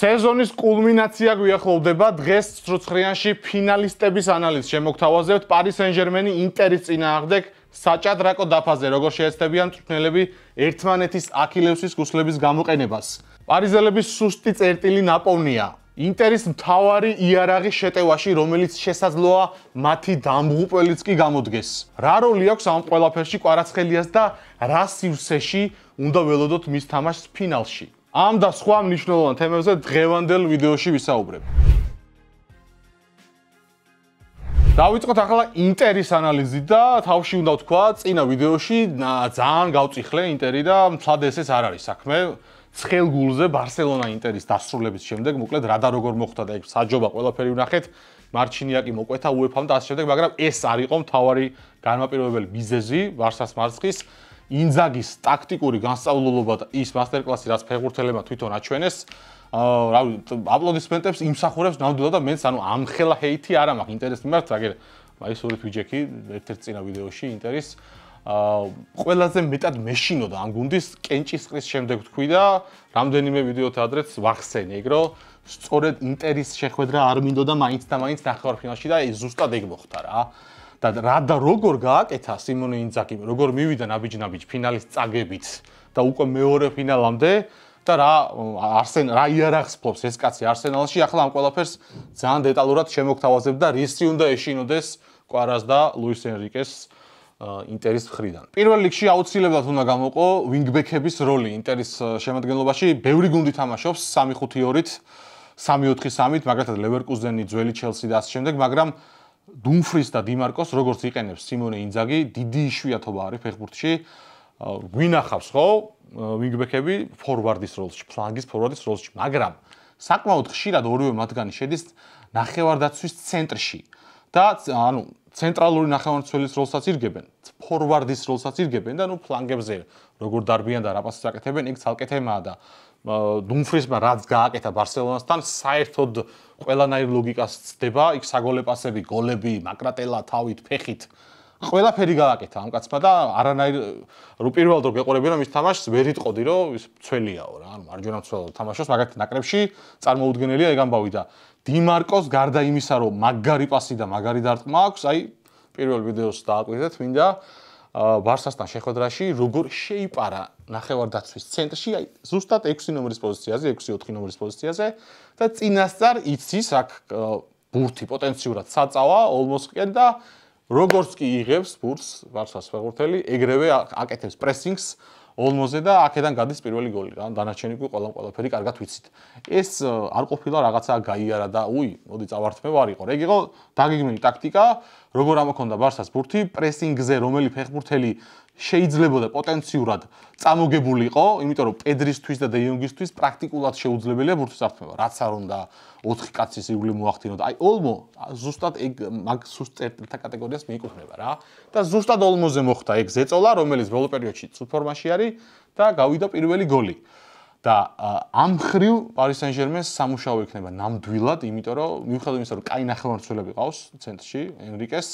სეზონის კულმინაცია გვიახლოვდება. დღეს ცრუცხრიანში ფინალისტების ანალიზს შემოგთავაზებთ. Paris Saint-Germain-ი ინტერის წინააღმდეგ საჭადრაკო დაფაზე როგორ შეეცდებიან მწვრთნელები ერთმანეთის აქილევსის ქუსლების გამოყენებას. პარიზელების სუსტი წერტილი ნაპოვნია. ინტერის მთავარი იარაღის შეტევაში, რომელიც შესაძლოა მათი დამღუპველიც კი გამოდგეს. რა როლი აქვს ამ ყველაფერში კვარაცხელიას და რა სივრცეში უნდა ველოდოთ მის თამაშს ფინალში? ამ და სხვა მნიშვნელოვან თემებზე დღევანდელ ვიდეოში ვისაუბრებ. დავიწყოთ ახლა ინტერის ანალიზით და თავში უნდა ვთქვა, წინა ვიდეოში ძალიან გავწიხლე ინტერი და მთლად ესეც არ არის საქმე. ცხელ გულზე ბარსელონა ინტერის დასრულების შემდეგ, მოკლედ რა და როგორ მოხდა და ეგ საჯობა ყველაფერი ვნახეთ. მარჩინიაკი მოკვეთა UEFA-მ და ასე შემდეგ, მაგრამ ეს არ იყო მთავარი განმაპირობებელი მიზეზი ბარსას მარცხის. ინზაგის ტაქტიკური განსწავლულობა და ის მასტერკლასი, რაც ფეხბურთელებმა თვითონ აჩვენეს, რავი, აპლოდისმენტებს იმსახურებს ნამდვილად და მეც ამხელა ჰეითი არ მაქვს ინტერის მიმართ, აგერ მაისურით ვიჯექი ერთ-ერთ წინა ვიდეოში ინტერის ყველაზე მეტად მეშინოდა ამ გუნდის კენჭისყრის შემდეგ თქვი და რამდენიმე ვიდეოთა ადრეც ვახსენე ეგ რომ სწორედ ინტერის შეხვედრა არ მინდოდა მაინც და მაინც ნახევარფინალში და ზუსტად ეგ მოხდა რა. და რა და როგორ გააკეთა სიმონე ინზაგი, როგორ მივიდა ნაბიჯ-ნაბიჯ ფინალის წაგებით და უკვე მეორე ფინალამდე და რა იარაღს ფლობს ეს კაცი არსენალში, ახლა ამ ყველაფერს ძალიან დეტალურად შემოგთავაზებ და რისი უნდა ეშინოდეს კვარას და ლუის ენრიკეს ინტერის მხრიდან. პირველ რიგში აუცილებლად უნდა გამოყო ვინგბექების როლი ინტერის შემადგენლობაში. ბევრი გუნდი თამაშობს 3-5-2-ით, 3-4-3-ით, მაგალითად ლევერკუზენი, ძველი ჩელსი და ასე შემდეგ, მაგრამ დუმფრის და დიმარკოს როგორც იყენებს სიმონე ინზაგი, დიდი იშვიათობა არის ფეხბურთში. გვინახავს ხო ვინგბექები ფორვარდის როლში, ფლანგის ფორვარდის როლში, მაგრამ საკმაოდ ხშირად ორივე მათგანი შედის ნახევარდაცვის ცენტრში და ცენტრალური ნახევარმცველის როლსაც ირგებენ, ფორვარდის როლსაც ირგებენ და ფლანგებზე როგორ დარბიან და რა პასს აკეთებენ, ეგ ცალკე თემაა და დუმფრისმა რაც გააკეთა ბარსელონასთან, საერთოდ ყველანაირ ლოგიკას ცდება, იქ საგოლე პასები, გოლები, მაკრატელა თავით, ფეხით, ყველაფერი გააკეთა ამ კაცმა და არანაირ პირველად რო გეყურებიან მის თამაშს, ვერ იტყოდი რომ ის მცველიაო რა, მარჯვენა მცველად თამაშობს, მაგალითად ნაკრებში წარმოუდგენელია ეგ ამბავი და დიმარკოს გარდა იმისა, რომ მაგარი პასი და მაგარი დარტყმა აქვს, აი პირველ ვიდეოს დააკვირდეთ, მინდა ბარსასთან შეხვედრაში როგორ შეიპარა ნახევარდაცვის ცენტრში, აი ზუსტად 6 ნომერის პოზიციაზე, 6-4 ნომერის პოზიციაზე და წინასწარ იცის აქ ბურთი პოტენციურად საწავა ოლმოსკენ და როგორც კი იღებს ბურთს ბარსას ფეხბურთელი, ეგრევე აკეთებს პრესინგს ოლმოზე და აქედან გადის პირველი გოლი რა. დანარჩენი კი ყველაფერი კარგად ვიცით. ეს არ ყოფილა რაღაცა გაიარა და მოდი წავართმე ვარ იყო. ეგ იყო დაგეგმილი ტაქტიკა, როგორ ამოქონდა ბარსას ბურთი პრესინგზე, რომელი ფეხბურთელი შეიძლებოდა პოტენციურად წამოგებულიყო, იმიტომ რომ პედრისთვის და დე-იონგისთვის პრაქტიკულად შეუძლებელია ბურთის წართმევა. რაც არ უნდა 4 კაცის იგული მოახდინოთ. აი ოლმო ზუსტად ეგ მაგ სუსტ წერტილთა კატეგორიას მიეკუთვნება რა. და ზუსტად ოლმოზე მოხდა ეგ ზეწოლა, რომელიც ბოლო პერიოდში ცუდ ფორმაში არის და გავიდა პირველი გოლი. და ამ ხრივ Paris Saint-Germain-ს სამუშაო იქნება ნამდვილად, იმიტომ რომ მიუხედავად იმისა, რომ კაი ნახევარმცველები ყავს ცენტრში, ენრიკეს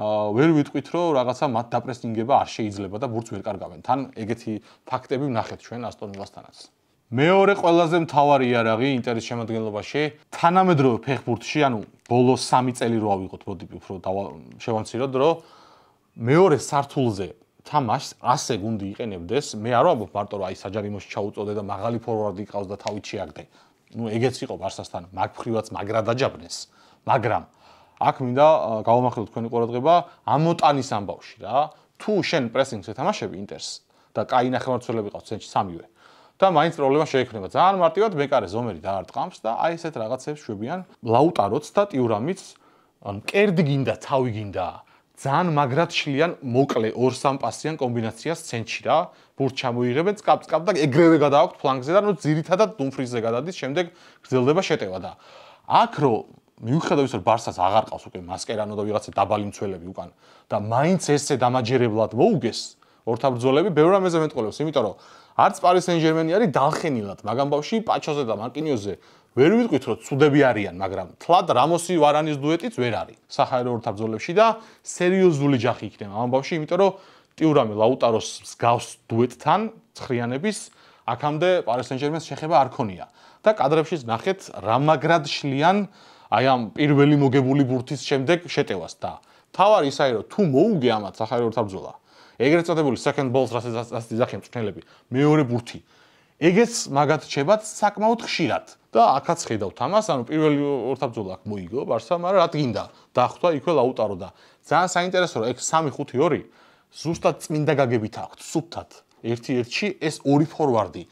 ვერ ვიტყვით, რომ რაღაცა მათ დაპრესინგება არ შეიძლება და ბურთს ვერ კარგავენ. თან ეგეთი ფაქტები ვნახეთ ჩვენ ასტონ ვილასთანაც. მეორე ყველაზე მთავარი იარაღი ინტერის შემადგენლობაში, თანამედროვე ფეხბურთში, ბოლო 3 წელი რო ავიღოთ, მოდი უფრო შევამციროთ, რომ მეორე სართულზე თამაშს ასე გუნდი იყენებდეს, მე არ ვამბობ მარტო რომ აი საჯარიმოში ჩაუწოდე და მაღალი ფორვარდი ყავს და თავით შეაგდე. ეგეც იყო ბარსასთან, მაგ ფრივაც მაგრა დაჯაბრეს, მაგრამ აქ მინდა გავამახვილოთ თქვენი ყურადღება ამოტანის ამბავში რა. თუ შენ პრესინგზე თამაშები ინტერს და კაი ნახევარმცველები ყავს ცენტრში 3-ვე და მაინც პრობლემა შეექმნება. ძალიან მარტივად მეკარე ზომერი დაარტყამს და აი ესეთ რაღაცებს შვებიან ლაუტაროც და ტიურამიც, კერდი გინდა, თავი გინდა. ძალიან მაგრად შლიან მოკლე 2-3 პასიან კომბინაციას ცენტრში რა. ბურთს ჩამოიღებენ, წკაპ და ეგრევე გადააქვთ ფლანგზე და ძირითადად დუმფრისზე გადადის, შემდეგ გრძელდება შეტევა და აქ რო მიუხედავად იმისა, რომ ბარსას აღარ ყავს უკვე მასკერანო და ვიღაცა დაბალი მცველები უკან და მაინც ესე დამაჯერებლად მოუგეს ორთაბრძოლები, ბევრ რამეზე მეტყოლებს, იმიტომ რომ არც Paris Saint-Germain-ი არის დალხენილად, მაგამ ბავში პაჩოზე და მარკინიოზე ვერ ვიტყვით, რომ ცუდები არიან, მაგრამ თლად რამოსი ვარანის დუეტიც ვერ არის საჰაერო ორთაბრძოლებში და სერიოზული ჯახი იქნება ამ ბავში, იმიტომ რომ ტიურამი ლაუტაროს მსგავს დუეტთან ცხრიანების აქამდე Paris Saint-Germain-ს შეხება არ ქონია. და კადრებში ნახეთ რა მაგრად შლიან აი ამ პირველი მოგებული ბურთის შემდეგ შეტევას და თავარი ისაა რომ თუ მოუგე ამათ სახარებათა ბრძოლა ეგრეთ წოდებული second balls რასაც იძახიან მწვრთნელები მეორე ბურთი ეგეც მაგათ რჩებათ საკმაოდ ხშირად და აქაც ხედავთ ამას ანუ პირველი ორთაბრძოლა აქ მოიგო ბარსა მაგრამ რა გინდა დახვდა იქვე ლაუტარო და ძალიან საინტერესო რომ ეგ 3-5-2 ზუსტად წმინდა გაგებით აქვთ სუფთად ერთი-ერთში ეს ორი ფორვარდი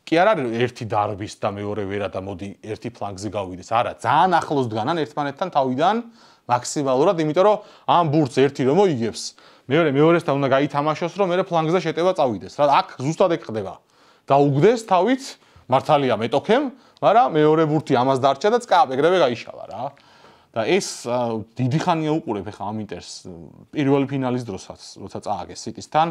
კი არ არის ერთი დარბის და მეორე ვერა და მოდი ერთი ფლანგზე გავიდეს არა ძალიან ახლოს დგანან ერთმანეთთან თავიდან მაქსიმალურად იმიტომ რომ ამ ბურთს ერთი რომ მოიგებს მეორესთან უნდა გაითამაშოს რომ მეორე ფლანგზე შეტევა წავიდეს რა აქ ზუსტად ეგ ხდება და უგდეს თავით მართალია მეტოქემ მაგრამ მეორე ბურთი ამას დარჩა და წკაპეგრევე გაიშალა რა და ეს დიდი ხანია უყურებ ახლა ამ ინტერს პირველი ფინალის დროსაც როცა წააგეს სიტისთან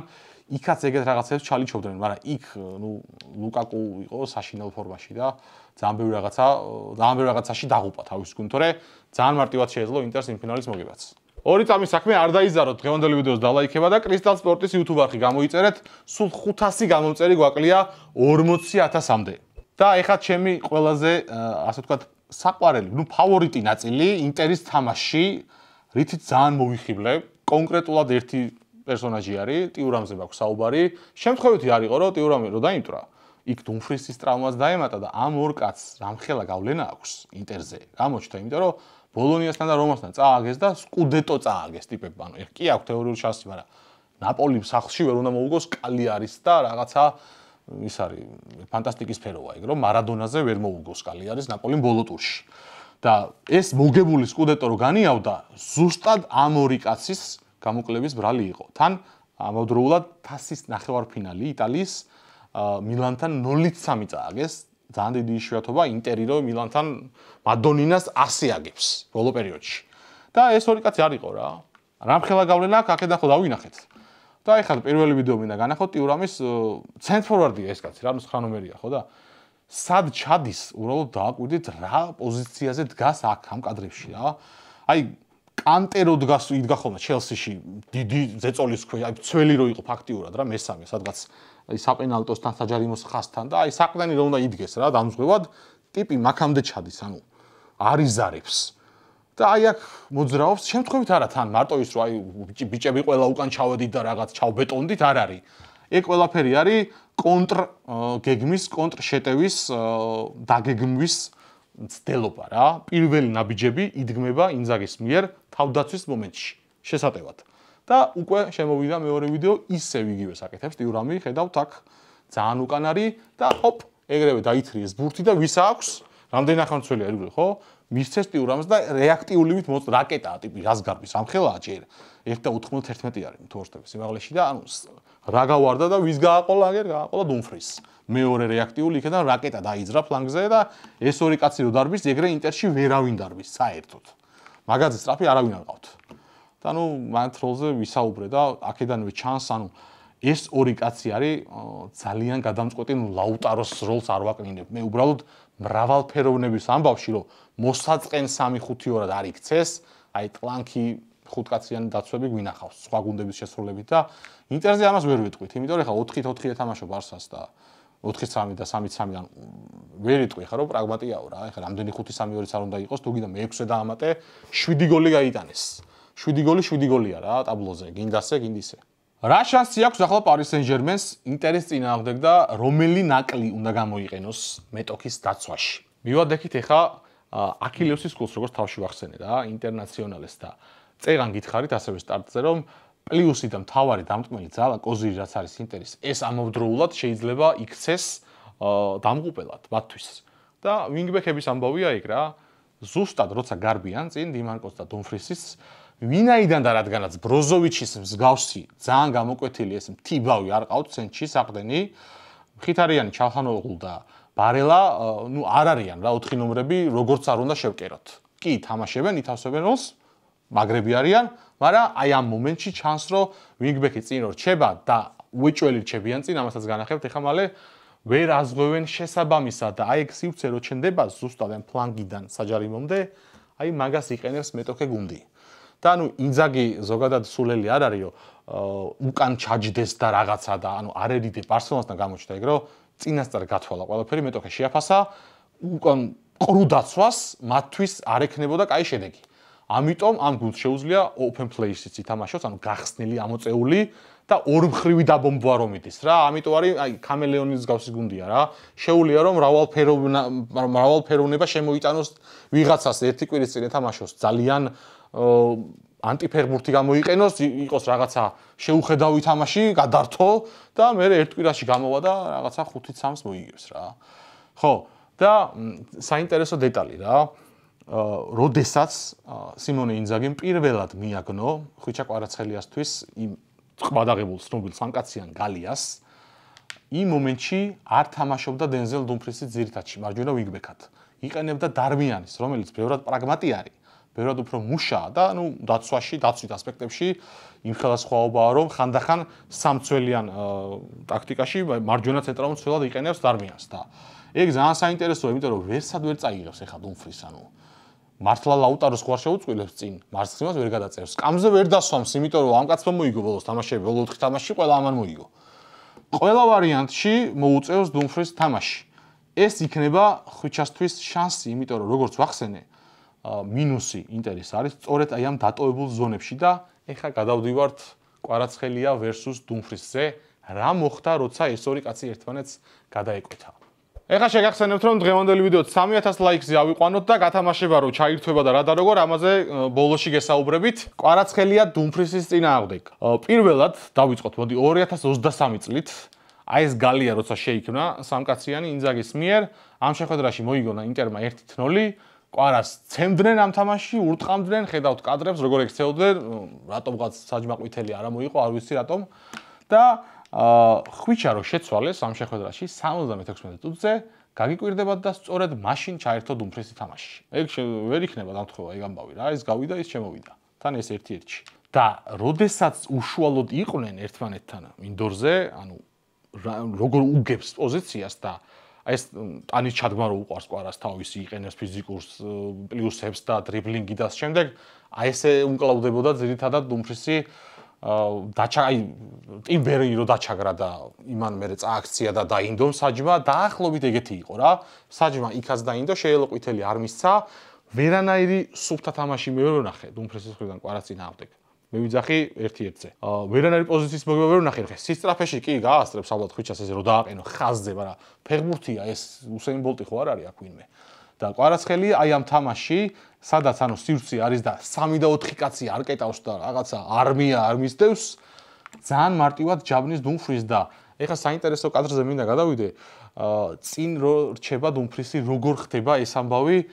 იქაც ეგეთ რაღაცებს ჩალიჩობდნენ მაგრამ იქ ნუ ლუკაკუ იყო საშინელ ფორმაში და ძალიან ბევრი რაღაცაში დაღუპა თავის გუნდ თორე ძალიან მარტივად შეეძლო ინტერს იმ ფინალის მოგებაც ორი წამის საქმე არ დაიზაროთ დღევანდელი ვიდეოს დალაიქება და კრისტალ სპორტის YouTube არხი გამოიწერეთ სულ 500 გამომწერი გვაკლია 40000-მდე და ეხლა ჩემი ყველაზე ასე ვთქვათ საყვარელი ნუ ფავორიტი ნაწილი ინტერის თამაში რითიც ძალიან მოვიხიბლე კონკრეტულად ერთი პერსონაჟი არის ტიურამზე მაქვს საუბარი შემთხვევითი არ იყო რომ ტიურამი რო დაიმტრა იქ დუმფრისის ტრავმას დაემატა და ამ ორ კაცს რამხელა გავლენა აქვს ინტერზე გამოჩნდა იმიტომ რომ ბოლონიასთან და რომასთან წააგეს და სკუდეტო წააგეს ტიპებმა ანუ ეხ კი აქვს თეორიული შანსი მაგრამ ნაპოლიმ სახლში ვერ უნდა მოუგოს კალიარის და რაღაცა ის არის ფანტასტიკის სფეროა ეგ რომ მარადონაზე ვერ მოუგოს კალიარის ნაპოლიმ ბოლო ტურში და ეს მოგებული სკუდეტო რო განიავდა ზუსტად ამ ორი კაცის გამოკლების ბრალი იყო თან ამავდროულად თასის ნახევარფინალი იტალიის მილანთან 0-3 წააგეს ძალიან დიდი იშვიათობა ინტერი რომ მილანთან მადონინას 100 აგებს ბოლო პერიოდში და ეს ორი კაცი არ იყო რა რამხელა გავლენა აქვს აქედან ხო დავინახეთ და ეხლა პირველი ვიდეო მინდა განახოთ ტიურამის ცენტრფორვარდია ეს კაცი რა 9 ნომერია ხო და სად ჩადის უბრალოდ დააკვირდით რა პოზიციაზე დგას აქ ამ კადრებში რა აი კანტე რო იდგა ხოლმე ჩელსიში დიდი ზეწოლის ქვეშ აი ცველი რო იყო ფაქტიურად რა მესამე სადღაც აი საპენალტოსთან საჯარიმოს ხასთან და აი საყდენი რო უნდა იდგეს რა დამზღვევად ტიპი მაქამდე ჩადის ანუ არიზარებს და აი აქ მოძრაობს შემთხვევით არა თან მარტო ის რომ აი ბიჭები ყველა უკან ჩავედით და რაღაც ჩავბეტონდით არ არის ეგ ყველაფერი არის კონტრ გეგმის კონტრ შეტევის დაგეგმვის ცდელობა რა პირველი ნაბიჯები იდგმება ინზაგის მიერ თავდაცვის მომენტში შესატევად და უკვე შემოვიდა მეორე ვიდეო ისევ იგივე საკეთებს ტიურამი ხედავთ აქ ძალიან უკან არის და ჰოპ ეგრევე დაითრიეს ბურთი და ვის აქვს რამდენი ახალმცველია იგივე ხო მისცეს ტიურამს და რეაქტიულივით რაკეტაა ტიპი რას გარბის ამხელაა ჯერ 1.91 არის თორსტების სიმაღლეში და ანუ რა გავარდა და ვის გააყოლა აგერ გააყოლა დუმფრის მეორე რეაქტიული იქიდან რაკეტა დაიძრა ფლანგზე და ეს ორი კაცი რო დარბის ეგრე ინტერში ვერავინ დარბის საერთოდ მაგაზე სწრაფი არავინ არ ყავთ და ნუ მათ როლზე ვისაუბრე და აქედანვე ჩანს ანუ ეს ორი კაცი არის ძალიან გადამწყვეტი ნუ ლაუტაროს როლს არ ვაკნინებ მე უბრალოდ მრავალფეროვნების ამბავში რომ მოსაწყენ 3-5-2-რად არ იქცეს აი ტლანკი 5-კაციანი დაცვები გვინახავს სხვა გუნდების შესრულებით და ინტერზე ამას ვერ ვიტყვით იმიტომ რომ ხა 4-4 ეთამაშო ბარსას და 4-3 და 3-3-დან ვერ იტყვი ხა რომ პრაგმატიაო რა ეხლა რამდენი 5-3-2-იც არ უნდა იყოს თუ გინდა მე-6-ე დაამატე 7 გოლი გაიტანეს 7 გოლი 7 გოლია რა ტაბლოზე გინდასე გინდისე რა შანსი აქვს ახლა პარის სენ-ჟერმენს ინტერის წინააღმდეგ და რომელი ნაკლი უნდა გამოიყენოს მეტოქის დაცვაში მივადექით ახლა აქილევსის გოლს როგორც თავში ვახსენე რა ინტერნაციონალეს და წეგან გითხარით ასევე სტარტზე რომ პლუსი და მთავარი დამტკმელი ძალა კოზირი რაც არის ინტერის ეს ამავდროულად შეიძლება იქცეს დამღუპელად მათთვის და ვინგბექების ამბავია იქ რა ზუსტად როცა გარბიან წინ დიმარკოს და დუმფრისის ვინაიდან და რადგანაც ბროზოვიჩის მსგავსი ძალიან გამოკვეთილი ეს მთიბავი არ ყავთ ცენტრში საყდენი ხითარიანი ჩალხანოღლუ და ბარელა ნუ არ არიან რა 4 ნომრები როგორც არ უნდა შევკეროთ კი თამაშებენ ითავსებენ როლს მაგრები არიან მაგრამ აი ამ მომენტში ჩანს რომ ვინგბექი წინ რო რჩება და უეჭველი რჩებიან წინ ამასაც განახებთ ეხლა მალე ვერ აზღვევენ შესაბამისად და აი ეგ სივრცე რო ჩნდება ზუსტად ამ ფლანგიდან საჯარიმომდე აი მაგას იყენებს მეტოქე გუნდი და ანუ ინზაგი ზოგადად სულელი არ არის რომ უკან ჩაჯდეს და რაღაცა და ანუ არ ერიდე ბარსელონასთან გამოჩნდა ეგ რომ წინასწარ გათვალა ყველაფერი მეტოქე შეაფასა უკან ყრუ დაცვას მათთვის არ ექნებოდა კაი შედეგი. ამიტომ ამ გუნდს შეუძლია open play-ით ითამაშოს, ანუ გახსნილი, ამოწეული და ორმხრივი დაბომბვა რომ მიდის რა. ამიტომ არის აი კამელეონის გავსი გუნდია რა. შეუძლია რომ მრავალფეროვნება შემოიტანოს ვიღაცას ერთი კვირის წინ ეთამაშოს ძალიან ანტიფეხბურთი გამოიყენოს, იყოს რაღაცა შეუხედავი თამაში, გადართო და მე ერთ კვირაში გამოვა და რაღაცა 5-3-ს მოიგებს რა. ხო, და საინტერესო დეტალი რა. როდესაც სიმონე ინზაგიმ პირველად მიაგნო ხვიჩა კვარაცხელიასთვის იმ ყბადაღებულ ცნობილ სამკაციან გალიას, იმ მომენტში არ თამაშობდა დენზელ დუმფრისის ძირითადში მარჯვენა ვინგბეკად. იყენებდა დარმიანის, რომელიც ბევრად პრაგმატი არის, ბევრად უფრო მუშაა და ნუ დაცვაში, დაცვით ასპექტებში იმ ხელისხმაობაა, რომ ხანდახან სამცველიან ტაქტიკაში მარჯვენა ცენტრალურ მცველად იყენებს დარმიანს და ეგ ძალიან საინტერესოა, იმიტომ რომ ვერსად ვერ წაიღებს ეხა დუმფრის, ანუ მართლა ლაუტაროს ხوار შეუწყვილებს წინ, მარცხნივას ვერ გადაწერს. კამზე ვერ დასვამს, იმიტომ რომ ამ კაცმა მოიგო ბოლოს თამაშები, ბოლო 4 თამაში ყველა ამან მოიგო. ყველა ვარიანტში მოუწევს დუმფრის თამაში. ეს იქნება ხვიჩასთვის შანსი, იმიტომ რომ როგორც ვახსენე, მინუსი ინტერის არის სწორედ აი ამ დატოვებულ ზონებში და ეხა გადავდივართ კვარაცხელია versus დუმფრისზე, რა მოხდა, როცა ეს ორი კაცი ერთმანეთს გადაეკვეთა. ეხლა შეგახსენებთ, რომ დღევანდელი ვიდეო 3000 ლაიქზე ავიყვანოთ და გათამაშება რო ჩაირთვება და რა და როგორ, ამაზე ბოლოში გესაუბრებით. კვარაცხელია დუმფრისის წინააღმდეგ. პირველად დავიწყოთ, მოდი 2023 წლით, აი ეს გალია როცა შეიქმნა სამკაციანი ინზაგის მიერ, ამ შეხვედრაში მოიგონა ინტერმა 1-0, კვარას ცემდნენ ამ თამაში, ურტყამდნენ, ხედავთ კადრებს, როგორ ექცეოდნენ, რატომღაც საჯმაყვითელი არ მოიყო, არ ვიცი რატომ. და ხვიჩა რო შეცვალეს ამ შეხვედრაში 76 წუთზე გაგიკვირდებათ და სწორედ მაშინ ჩაერთო დუმფრისი თამაშში. ეგ ვერ იქნება დამთხოვა ეგ ამბავი რა, ეს გავიდა, ის შემოვიდა. თან ეს ერთ-ერთში. და როდესაც უშუალოდ იყვნენ ერთმანეთთან მინდორზე, ანუ როგორ უგებს პოზიციას და ეს ტანის ჩადგმა რო უყარს კვარას თავისი იყენებს ფიზიკურს, პლუსებს და დრიბლინგი და შემდეგ, აი ესე უმკლავდებოდა ძირითადად დუმფრისი აი ტიმბერი რო დაჩაგრა და იმან მერე წააქცია და დაინდომ საჯმა დაახლოებით ეგეთი იყო რა. საჯმა იქაც დაინდო, შეელოყვითელი არ მისცა, ვერანაირი სუფთა თამაში მე ვერ ვნახე დუმფრისის მხრიდან კვარას წინააღმდეგ. მე ვიძახი 1-1-ზე. ვერანაირი პოზიციის მოგება ვერ ვნახე, ხე სისტრაფეში კი გაასწრებს ალბათ ხვიჩას ესე რომ დააყენო ხაზზე, მაგრამ ფეხბურთია ეს, უსეინ ბოლტი ხო არ არის აქ ვინმე. და კვარაცხელი აი ამ თამაში, სადაც ანუ სივრცე არის და 3 და 4 კაცი არ კეტავს და რაღაცა არმია არ მისდევს, ძალიან მარტივად ჯაბნის დუმფრის და ეხლა საინტერესო კადრზე მინდა გადავიდე, წინ რო რჩება დუმფრისი, როგორ ხდება ეს ამბავი,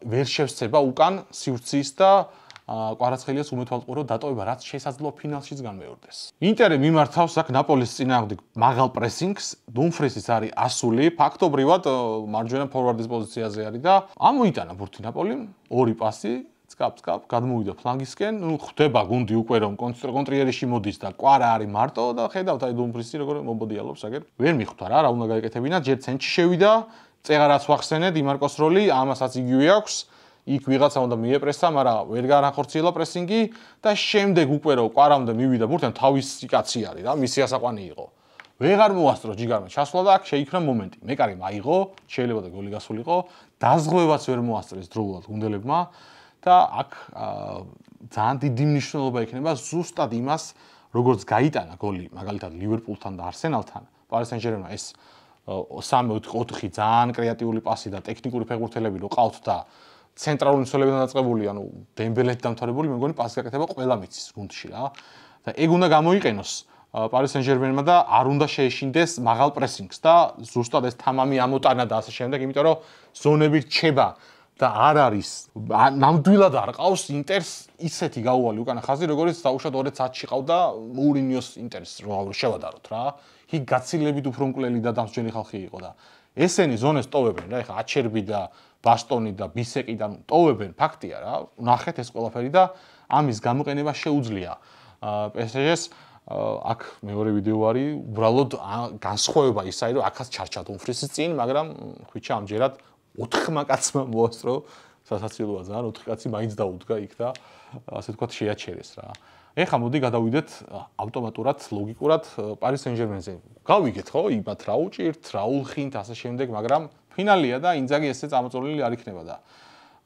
ვერ შევსება უკან სივრცის და კვარაცხელიას უმეთვალყურო დატოვება, რაც შესაძლოა ფინალშიც განმეორდეს. ინტერი მიმართავს აქ ნაპოლის წინააღმდეგ მაღალ პრესინგს, დუმფრისის არის ასული, ფაქტობრივად მარჯვენა ფორვარდის პოზიციაზე არის და ამოიტანა ბურთი ნაპოლიმ, 2 პასი, წკაპ, გადმოვიდა ფლანგისკენ, ნუ ხდება გუნდი უკვე რომ კონტრიერში მოდის და კვარა არის მარტო და ხედავთ აი დუმფრისი როგორ მომბოდიალობს აგერ. ვერ მიხვდა რა უნდა გაეკეთებინა, ჯერ ცენტრში შევიდა, წეღარაც ვახსენე, დიმარკოს როლი, ამასაც იგივე აქვს. იქ ვიღაცა უნდა მიეპრესა, მაგრამ ვერ განახორციელა პრესინგი და შემდეგ უკვე რომ კვარამდე მივიდა ბურთთან თავისი კაცი არის რა, მისი ასაყვანი იყო. ვეღარ მოასწრო ჯიგარმა ჩასვლა და აქ შეიქმნა მომენტი. მეკარი მაიღო, შეიძლება და გოლი გასულიყო, დაზღვევაც ვერ მოასწრეს დროულად გუნდელებმა და აქ ძალიან დიდი მნიშვნელობა ექნება ზუსტად იმას, როგორც გაიტანა გოლი მაგალითად ლივერპულთან და არსენალთან. პარი სენ-ჟერმენმა ეს 3-4 ძალიან კრეატიული პასი და ტექნიკური ფეხბურთელები რო ყავთ და ცენტრალური მცველებიდან დაწყებული, ანუ დემბელეთ დამთავრებული, მე მგონი პასი გაკეთება ყველა მიცის გუნდში რა. და ეგ უნდა გამოიყენოს პარი სენ-ჟერმენმა და არ უნდა შეეშინდეს მაღალ პრესინგს და ზუსტად ეს თამამი ამოტანა და ასე შემდეგ, იმიტომ რომ ზონები რჩება და არ არის ნამდვილად არ ყავს ინტერს ისეთი გაუვალი უკანა ხაზი, როგორც დაუშვათ 2010-ში ყავდა მოურინიოს ინტერს რო შევადაროთ რა. იქ გაცილებით უფრო მკვლელი და დამსჯელი ხალხი იყო და ესენი ზონეს ტოვებენ რა, ეხლა აჩერბი და ბასტონი და ბისეკი და ტოვებენ, ფაქტია რა. ნახეთ ეს ყველაფერი და ამის გამოყენება შეუძლია PSG-ს. აქ მეორე ვიდეო არის, უბრალოდ განსხვავება ისაა, რომ აქაც ჩარჩა დუმფრისის წინ, მაგრამ ხვიჩა ამჯერად 4 კაცმა მოასწრო, სასაცილოა ძალიან, 4 კაცი მაინც დაუდგა იქ და ასე ვთქვათ შეაჩერეს რა. ეხლა მოდი გადავიდეთ ავტომატურად, ლოგიკურად პარი სენ-ჟერმენზე. გავიგეთ ხო, იმათ რა უჭირთ, რა ულხინთ, ასე შემდეგ, მაგრამ ფინალია და ინძაგი ესე წამოწოლილი არ იქნება და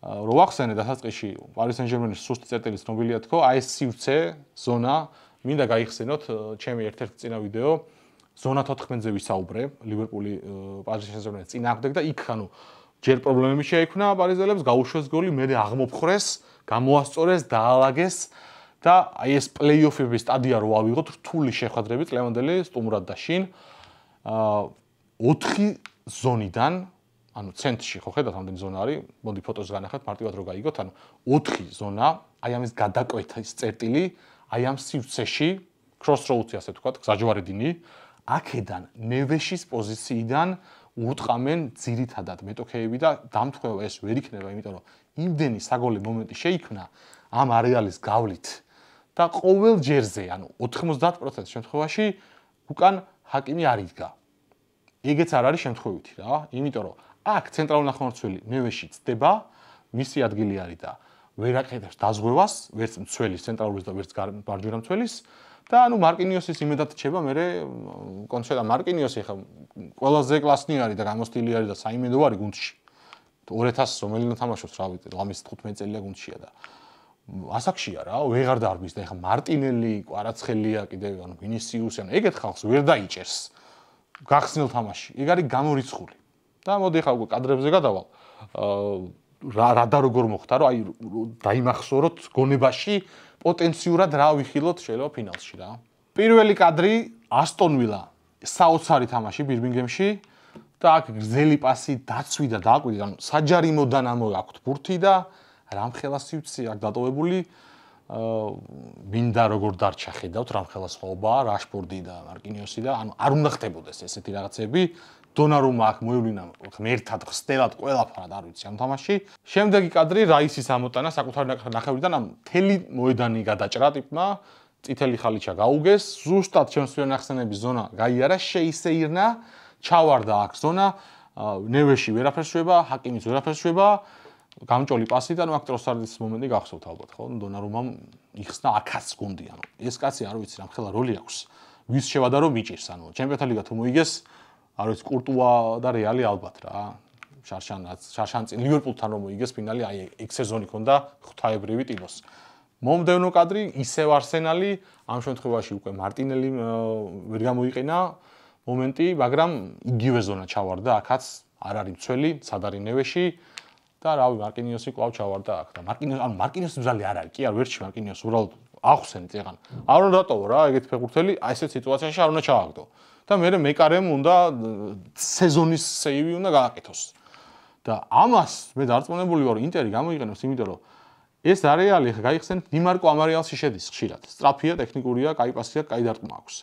რო ახსენე დასაწყისში Paris Saint-Germain-ის სუსტი წერტილი ცნობილია თქო, აი ეს სივრცე, ზონა, მინდა გაიხსენოთ ჩემი ერთ-ერთი წინა ვიდეო, ზონა 14-ზე ვისაუბრე, ლივერპული Paris Saint-Germain-ს წინააღმდეგ და იქ ანუ ჯერ პრობლემები შეექმნა პარიზელებს, გაუშვეს გოლი, მე აღმოფხრეს, გამოასწორეს, დაალაგეს და აი ეს პლეი-ოფების სტადია რო ავიღოთ რთული შეხვედრებით ლევანდელი სტუმრად და შინ 4 ზონიდან ანუ ცენტრში ხო ხედავთ ამდენი ზონა არის, მოდი ფოტოს განახეთ, მარტივად რო გაიგოთ, ანუ 4 ზონა, აი ამის გადაკვეთის წერტილი, აი ამ სივრცეში, crossroads-ი ასე ვთქვათ, გზაჯვარედინი, აქედან ნევეშის პოზიციიდან ურტყამენ ძირითადად მეტოქეები და დამთხევა ეს ვერ იქნება, იმიტომ რომ იმდენი საგოლე მომენტი შეიქმნა ამ არეალის გავლით და ყოველ ჯერზე, ანუ 90% შემთხვევაში უკან ჰაკიმი არ იდგა. ეგეც არ არის შემთხვევითი რა, იმიტომ რომ აქ ცენტრალური ნახევარმცველი ნევეში ცდება, მისი ადგილი არის და ვერ აკეთებს დაზღვევას, ვერც მცველის ცენტრალურის და ვერც მარჯვენა მცველის და ანუ მარკინიოსის იმედად რჩება მე კონცერტა მარკინიოსი ხა ყველაზე კლასნი არის და გამოსტილი არის და საიმედო არის გუნდში. 2000 რომელიმე თამაშობს რა ვიცი, ლამის 15 წელია გუნდშია და ასაკშია რა, ვეღარ დარბის და ხა მარტინელი, კვარაცხელია კიდევ ანუ ვინისიუსი, ანუ ეგეთ ხალხს ვერ დაიჭერს. გახსნილ თამაში. ეგ არის გამორიცხული. და მოდი ხა უკვე კადრებზე გადავალ. რა და როგორ მოხდა, რომ აი დაიმახსოვროთ გონებაში პოტენციურად რა ვიხილოთ შეიძლება ფინალში რა. პირველი კადრი ასტონ ვილა საოცარი თამაში ბირმინგემში და აქ გრძელი პასი დაცვი და დააკვირდა, ანუ საჯარიმოდან ამოაქვთ ბურთი და რამხელა სივრცე აქ დატოვებული მინდა როგორ დარჩა ხედავთ რამხელა სხვაობაა რაშფორდი და მარკინიოსი და ანუ არ უნდა ხდებოდეს ესეთი რაღაცები დონარუმა აქ მოევლინა ღმერთად ხსნელად ყველაფრად არ ვიცი ამ თამაში შემდეგი კადრი რაისის ამოტანა საკუთარი ნახევრიდან ამ მთელი მოედანი გადაჭრა ტიპმა წითელი ხალიჩა გაუგეს ზუსტად ჩემსვიან ახსენების ზონა გაიარა შეისეირნა ჩავარდა აქ ზონა ნევეში ვერაფერს შვება ჰაკიმის ვერაფერს შვება გამჭოლი პასი და ნუ აქ ტროსარდის მომენტი გახსოვთ ალბათ ხო დონარუმამ იხსნა აქაც გუნდი ანუ ეს კაცი არ ვიცი რამხელა როლი აქვს ვის შევადა რომ მიჭირს ანუ ჩემპიონთა ლიგა თუ მოიგეს არ ვიცი კურტუა და რეალი ალბათ რა შარშანაც ლივერპულთან რომ მოიგეს ფინალი აი ეგ სეზონი ქონდა ღვთაებრივი ტილოს მომდევნო კადრი ისევ არსენალი ამ შემთხვევაში უკვე მარტინელი ვერ გამოიყენა მომენტი მაგრამ იგივე ზონა ჩავარდა აქაც არ არის მცველი სადარი ნევეში და რავი მარკინიოსი კვლავ ჩავარდა აქ და მარკინიოსი მზალი არ არის კი არ ვერჩი მარკინიოს უბრალოდ ახსენეთ ეგან არ უნდა დატოვო რა ეგეთი ფეხბურთელი აი ესეთ სიტუაციაში არ უნდა ჩააგდო და მე მეკარემ უნდა სეზონის სეივი უნდა გააკეთოს და ამას მე დარწმუნებული ვარ ინტერი გამოიყენოს იმიტომ რომ ეს არეალი ხა გაიხსენეთ დიმარკო ამარიალში შედის ხშირად სტრაფია ტექნიკურია კაი პასია კაი დარტყმა აქვს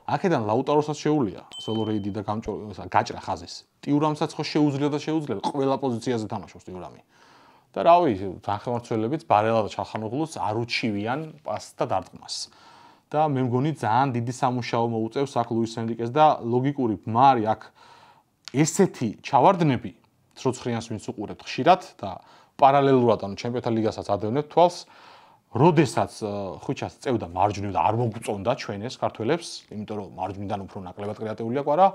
აქედან ლაუტაროსაც შეუულია სოლორეიდი და გაჭრა ხაზის ტიურამსაც ხო შეუძლია და შეუძლია ყველა პოზიციაზე თამაშობს ტიურამი და რავი თანხმოვანებიც ბარელა და ჩალხანოღლუს არ უჩივიან პასს და დარტყმას და მე მგონი ძალიან დიდი სამუშაო მოუწევს აქ ლუის ენრიკეს და ლოგიკური მარი აქ ესეთი ჩავარდნები ცოცხლიანს ვინც უყურებთ ხშირად და პარალელურად ანუ ჩემპიონთა ლიგასაც ადევნებთ თვალს როდესაც ხუჩას წევდა მარჯვნივ და არ მოგწონდა ჩვენ ეს ქართველებს, იმიტომ რომ მარჯვნიდან უფრო ნაკლებად კრეატიულია ყვარა,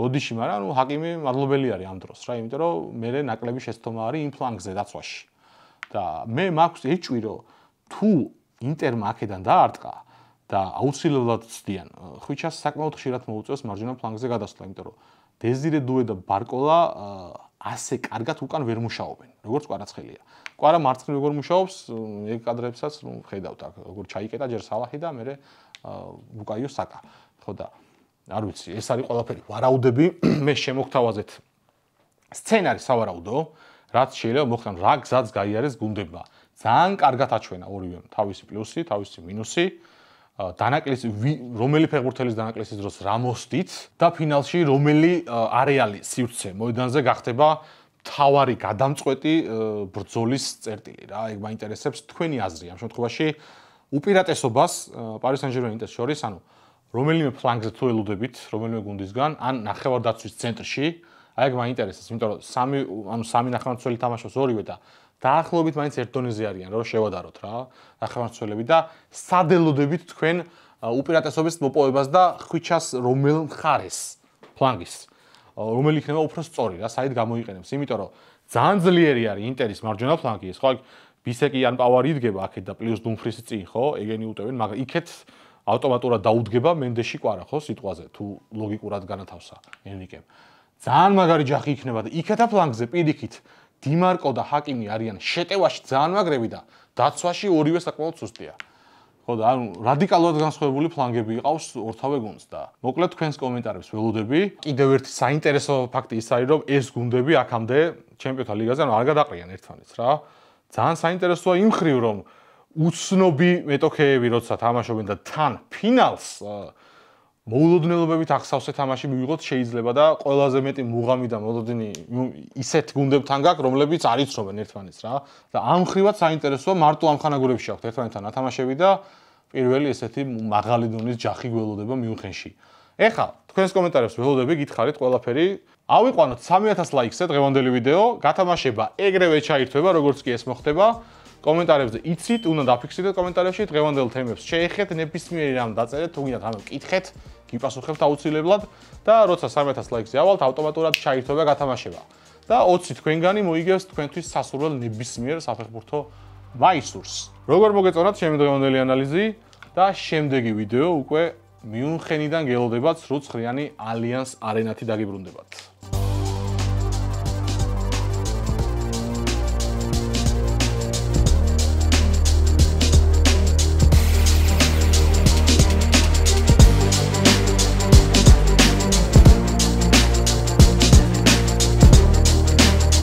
ოდიში, მაგრამ ნუ ჰაკიმი მადლობელი არის ამ დროს რა, იმიტომ რომ მე ნაკლები შეცდომა არის იმ ფლანგზე დაცვაში. და მე მაქვს ეჭვი რომ თუ ინტერმა აქედან დაარტყა და აუცილებლად ცდიან, ხუჩას საკმაოდ ხშირად მოუწევს მარჯვენა ფლანგზე გადასვლა, იმიტომ რომ დეზირე დუე და ბარკოლა ასე კარგად უკან ვერ მუშაობენ, როგორც კვარაცხელია. კვარა მარცხნივ როგორ მუშაობს, ეგ კადრებსაც ხედავთ აქ, როგორ ჩაიკეტა ჯერ სალაჰი და მე ბუკაიო საკა. ხო და არ ვიცი, ეს არის ყველაფერი. ვარაუდები, მე შემოგთავაზეთ სცენარი სავარაუდო, რაც შეიძლება მოხდეს, რა გზაც გაიარეს გუნდებმა. ძალიან კარგად აჩვენა ორივე თავისი პლუსი, თავისი მინუსი. დანაკლისი რომელი ფეხბურთელის დანაკლისის დროს რა მოსდით და ფინალში რომელი არეალი სივრცე მოედანზე გახდება თავარი გადამწყვეტი ბრძოლის წერტილი რა ეგ მაინტერესებს თქვენი აზრი ამ შემთხვევაში უპირატესობას Paris Saint-Germain ინტერს შორის ანუ რომელიმე ფლანგზე თუ ელუდებით რომელიმე გუნდისგან ან ნახევარდაცვის ცენტრში აი ეგ მაინტერესებს იმიტომ რომ სამი ნახევარმცველი თამაშობს ორივე და დაახლოებით მაინც ერთ დონეზე არიან რომ შევადაროთ რა ნახევარმცველები და სადელოდებით თქვენ უპირატესობის მოპოვებას და ხვიჩას რომელ მხარეს ფლანგის რომელი იქნება უფრო სწორი რა, საით გამოიყენებს, იმიტომ რომ ძალიან ძლიერი არის ინტერის მარჯვენა ფლანგი, ეს ხო ბისეკი ან პავარი იდგება აქეთ და პლუს დუმფრისი წინ, ხო? ეგენი უტევენ, მაგრამ იქეთ ავტომატურად დაუდგება მენდეში კვარა, ხო, სიტყვაზე, თუ ლოგიკურად განათავსა ენრიკემ. ძალიან მაგარი ჯახი იქნება და იქეთა ფლანგზე პირიქით დიმარკო და ჰაკიმი არიან შეტევაში ძალიან მაგრები და დაცვაში ორივე საკმაოდ სუსტია. ხო და ანუ რადიკალურად განსხვავებული ფლანგები იყავს ორთავე გუნდს და მოკლედ თქვენს კომენტარებს ველოდები. კიდევ ერთი საინტერესო ფაქტი ის არის, რომ ეს გუნდები აქამდე ჩემპიონთა ლიგაზე არ გადაყრიან ერთმანეთს რა. ძალიან საინტერესოა იმ ხრივ, რომ უცნობი მეტოქეები როცა თამაშობენ და თან ფინალს მოულოდნელობებით ახსავსე თამაში მივიღოთ შეიძლება და ყველაზე მეტი მუღამი და მოლოდინი ისეთ გუნდებთან გაქვს, რომლებიც არ იცნობენ ერთმანეთს რა. და ამ ხრივად საინტერესოა მარტო ამ ხანაგურებში აქვთ ერთმანეთთან ათამაშები და პირველი ესეთი მაღალი დონის ჯახი გველოდება მიუნხენში. ეხლა თქვენს კომენტარებს ველოდები, გითხარით ყველაფერი. ავიყვანოთ 3000 ლაიქზე დღევანდელი ვიდეო, გათამაშება ეგრევე ჩაირთვება, როგორც კი ეს მოხდება. კომენტარებზე იცით, უნდა დაფიქსირდეთ კომენტარებში დღევანდელ თემებს. შეეხეთ ნებისმიერი რამ დაწერეთ, თუ გინდათ ამას კითხეთ, გიპასუხებთ აუცილებლად და როცა 3000 ლაიქზე ავალთ, ავტომატურად ჩაირთვება გათამაშება. და 20 თქვენგანი მოიგებს თქვენთვის სასურველ ნებისმიერ საფეხბურთო მაისურს. როგორ მოგეწონათ ჩემი დღევანდელი ანალიზი და შემდეგი ვიდეო უკვე მიუნხენიდან გელოდებათ სრულცხრიანი ალიანს არენათი დაგიბრუნდებათ.